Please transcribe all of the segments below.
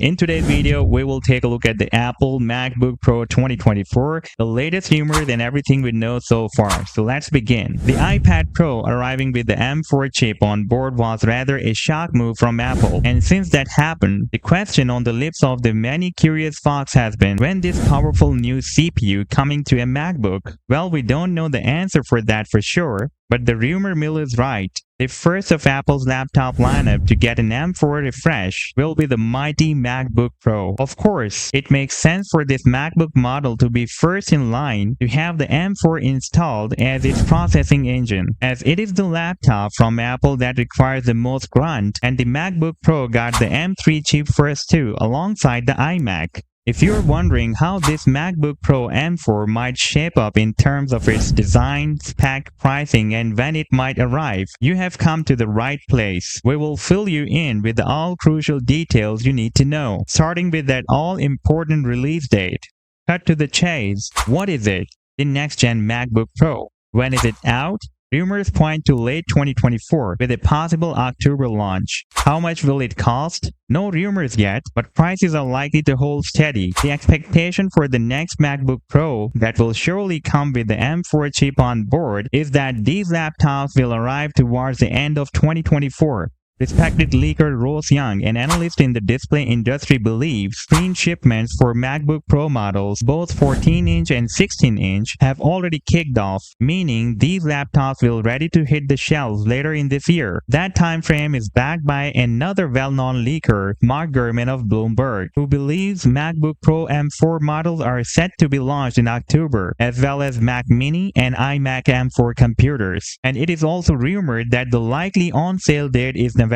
In today's video, we will take a look at the Apple MacBook Pro 2024, the latest rumors and everything we know so far. So let's begin. The iPad Pro arriving with the M4 chip on board was rather a shock move from Apple. And since that happened, the question on the lips of the many curious folks has been, when this powerful new CPU coming to a MacBook? Well, we don't know the answer for that for sure, but the rumor mill is right. The first of Apple's laptop lineup to get an M4 refresh will be the mighty MacBook Pro. Of course, it makes sense for this MacBook model to be first in line to have the M4 installed as its processing engine, as it is the laptop from Apple that requires the most grunt, and the MacBook Pro got the M3 chip first too, alongside the iMac. If you're wondering how this MacBook Pro M4 might shape up in terms of its design, spec, pricing, and when it might arrive, you have come to the right place. We will fill you in with all crucial details you need to know, starting with that all-important release date. Cut to the chase. What is it? The next-gen MacBook Pro. When is it out? Rumors point to late 2024 with a possible October launch. How much will it cost? No rumors yet, but prices are likely to hold steady. The expectation for the next MacBook Pro that will surely come with the M4 chip on board is that these laptops will arrive towards the end of 2024. Respected leaker Rose Young, an analyst in the display industry, believes screen shipments for MacBook Pro models, both 14-inch and 16-inch, have already kicked off, meaning these laptops will ready to hit the shelves later in this year. That time frame is backed by another well-known leaker, Mark Gurman of Bloomberg, who believes MacBook Pro M4 models are set to be launched in October, as well as Mac Mini and iMac M4 computers. And it is also rumored that the likely on-sale date is November.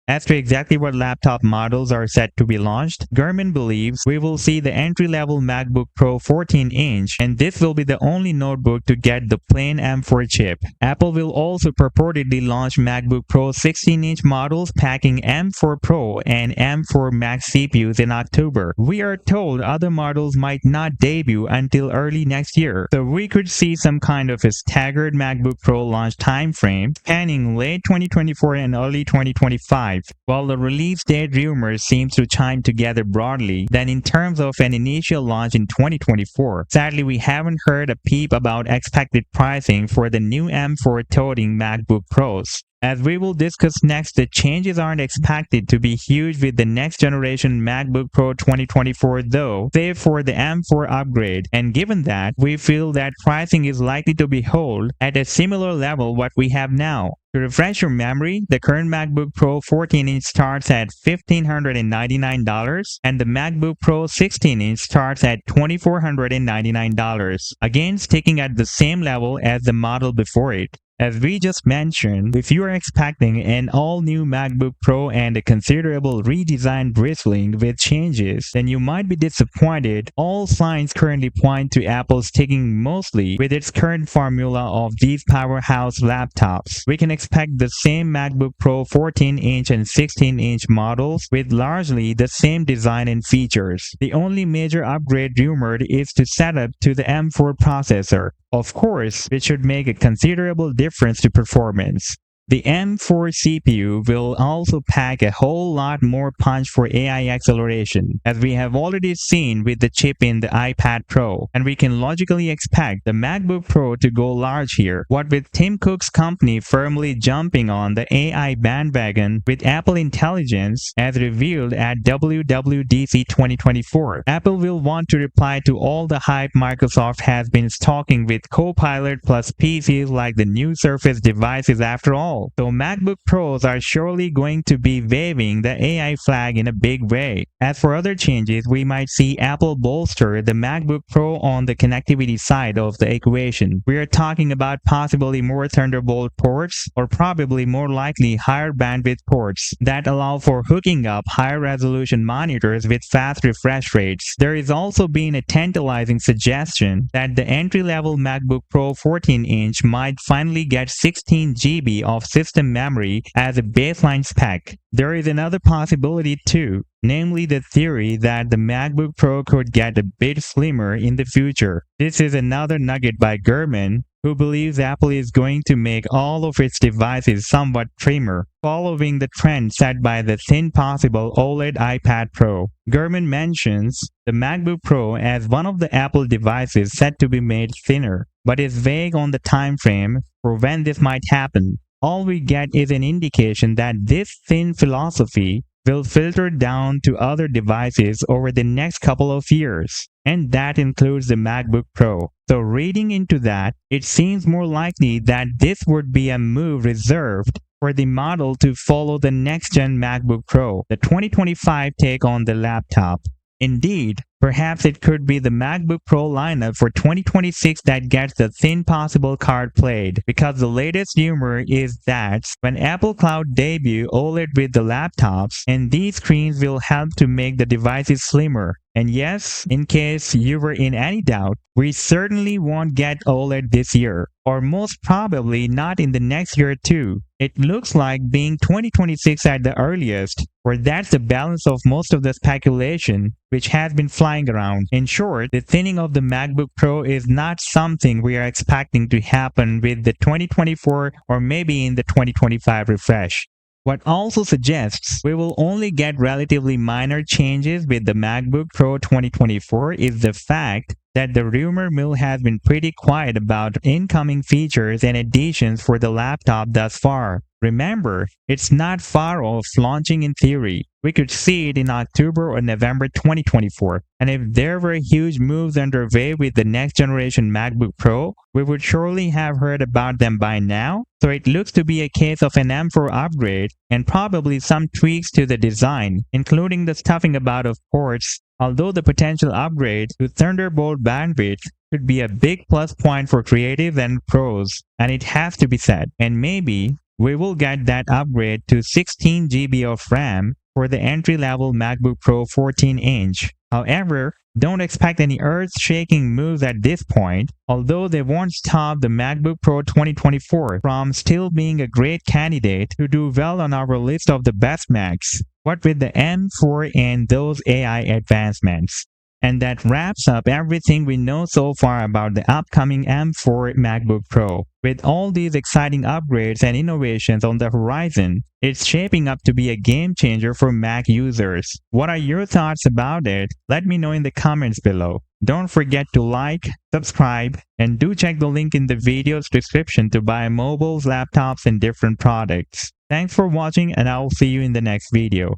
As to exactly what laptop models are set to be launched, Gurman believes we will see the entry-level MacBook Pro 14-inch, and this will be the only notebook to get the plain M4 chip. Apple will also purportedly launch MacBook Pro 16-inch models packing M4 Pro and M4 Max CPUs in October. We are told other models might not debut until early next year, so we could see some kind of a staggered MacBook Pro launch timeframe spanning late 2024 and early 2025. While the release date rumors seem to chime together broadly, then in terms of an initial launch in 2024, sadly we haven't heard a peep about expected pricing for the new M4 toting MacBook Pros. As we will discuss next, the changes aren't expected to be huge with the next generation MacBook Pro 2024 though, save for the M4 upgrade, and given that, we feel that pricing is likely to be held at a similar level what we have now. To refresh your memory, the current MacBook Pro 14-inch starts at $1,599 and the MacBook Pro 16-inch starts at $2,499, again sticking at the same level as the model before it. As we just mentioned, if you are expecting an all-new MacBook Pro and a considerable redesign bristling with changes, then you might be disappointed. All signs currently point to Apple sticking mostly with its current formula of these powerhouse laptops. We can expect the same MacBook Pro 14-inch and 16-inch models with largely the same design and features. The only major upgrade rumored is to set up to the M4 processor. Of course, it should make a considerable difference to performance. The M4 CPU will also pack a whole lot more punch for AI acceleration, as we have already seen with the chip in the iPad Pro, and we can logically expect the MacBook Pro to go large here. What with Tim Cook's company firmly jumping on the AI bandwagon with Apple Intelligence as revealed at WWDC 2024, Apple will want to reply to all the hype Microsoft has been stalking with Copilot plus PCs like the new Surface devices after all. So MacBook Pros are surely going to be waving the AI flag in a big way. As for other changes, we might see Apple bolster the MacBook Pro on the connectivity side of the equation. We are talking about possibly more Thunderbolt ports, or probably more likely higher bandwidth ports that allow for hooking up higher resolution monitors with fast refresh rates. There is also been a tantalizing suggestion that the entry-level MacBook Pro 14-inch might finally get 16 GB of of system memory as a baseline spec. There is another possibility too, namely the theory that the MacBook Pro could get a bit slimmer in the future. This is another nugget by Gurman, who believes Apple is going to make all of its devices somewhat trimmer, following the trend set by the thin possible OLED iPad Pro. Gurman mentions the MacBook Pro as one of the Apple devices set to be made thinner, but is vague on the time frame for when this might happen. All we get is an indication that this thin philosophy will filter down to other devices over the next couple of years, and that includes the MacBook Pro. So reading into that, it seems more likely that this would be a move reserved for the model to follow the next-gen MacBook Pro, the 2025 take on the laptop. Indeed, perhaps it could be the MacBook Pro lineup for 2026 that gets the thin possible card played, because the latest rumor is that when Apple Cloud debut OLED with the laptops, and these screens will help to make the devices slimmer. And yes, in case you were in any doubt, we certainly won't get OLED this year, or most probably not in the next year too. It looks like being 2026 at the earliest, where that's the balance of most of the speculation which has been flying around. In short, the thinning of the MacBook Pro is not something we are expecting to happen with the 2024 or maybe in the 2025 refresh. What also suggests we will only get relatively minor changes with the MacBook Pro 2024 is the fact that the rumor mill has been pretty quiet about incoming features and additions for the laptop thus far. Remember, it's not far off launching in theory. We could see it in October or November 2024. And if there were huge moves underway with the next generation MacBook Pro, we would surely have heard about them by now. So it looks to be a case of an M4 upgrade and probably some tweaks to the design, including the stuffing about of ports, although the potential upgrade to Thunderbolt bandwidth could be a big plus point for creatives and pros, and it has to be said. And maybe we will get that upgrade to 16 GB of RAM for the entry-level MacBook Pro 14-inch. However, don't expect any earth-shaking moves at this point, although they won't stop the MacBook Pro 2024 from still being a great candidate to do well on our list of the best Macs, what with the M4 and those AI advancements. And that wraps up everything we know so far about the upcoming M4 MacBook Pro. With all these exciting upgrades and innovations on the horizon, it's shaping up to be a game changer for Mac users. What are your thoughts about it? Let me know in the comments below. Don't forget to like, subscribe, and do check the link in the video's description to buy mobiles, laptops, and different products. Thanks for watching, and I will see you in the next video.